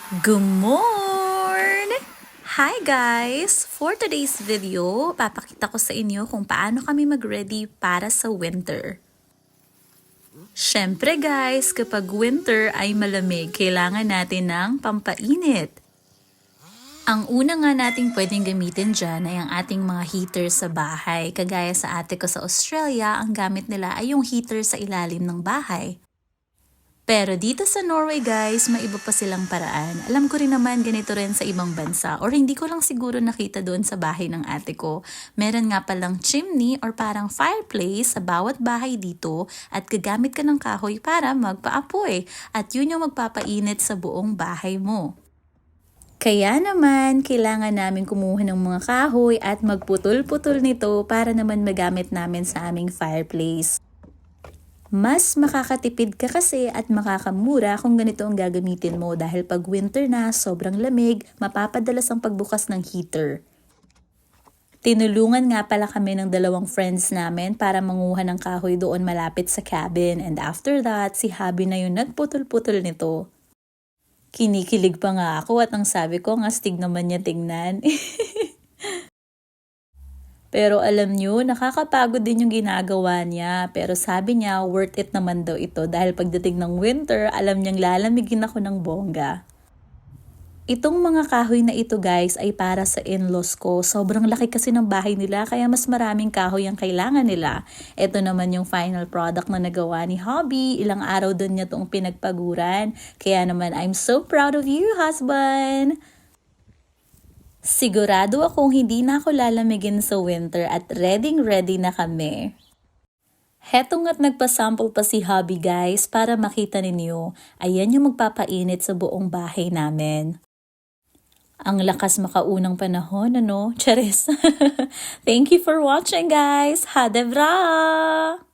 Good morning! Hi guys! For today's video, papakita ko sa inyo kung paano kami mag-ready para sa winter. Syempre guys, kapag winter ay malamig, kailangan natin ng pampainit. Ang una nga nating pwedeng gamitin dyan ay ang ating mga heater sa bahay. Kagaya sa ate ko sa Australia, ang gamit nila ay yung heater sa ilalim ng bahay. Pero dito sa Norway guys, may iba pa silang paraan. Alam ko rin naman ganito rin sa ibang bansa or hindi ko lang siguro nakita doon sa bahay ng ate ko. Meron nga palang chimney or parang fireplace sa bawat bahay dito at gagamit ka ng kahoy para magpaapoy at yun yung magpapainit sa buong bahay mo. Kaya naman, kailangan namin kumuha ng mga kahoy at magputol-putol nito para naman magamit namin sa aming fireplace. Mas makakatipid ka kasi at makakamura kung ganito ang gagamitin mo dahil pag winter na, sobrang lamig, mapapadalas ang pagbukas ng heater. Tinulungan nga pala kami ng dalawang friends namin para manguha ng kahoy doon malapit sa cabin and after that, si Habi na yung nagputol-putol nito. Kinikilig pa nga ako at ang sabi ko, ang astig naman niya tingnan. Pero alam nyo, nakakapagod din yung ginagawa niya. Pero sabi niya, worth it naman daw ito dahil pagdating ng winter, alam niyang lalamigin ako ng bongga. Itong mga kahoy na ito guys ay para sa in-laws ko. Sobrang laki kasi ng bahay nila kaya mas maraming kahoy ang kailangan nila. Ito naman yung final product na nagawa ni Hobby. Ilang araw doon niya itong pinagpaguran. Kaya naman I'm so proud of you, husband! Sigurado akong hindi na ako lalamigin sa winter at ready na kami. Heto nga't nagpasample pa si Hobby guys para makita ninyo. Ayan yung magpapainit sa buong bahay namin. Ang lakas makaunang panahon, ano? Charis! Thank you for watching guys! Ha de bra!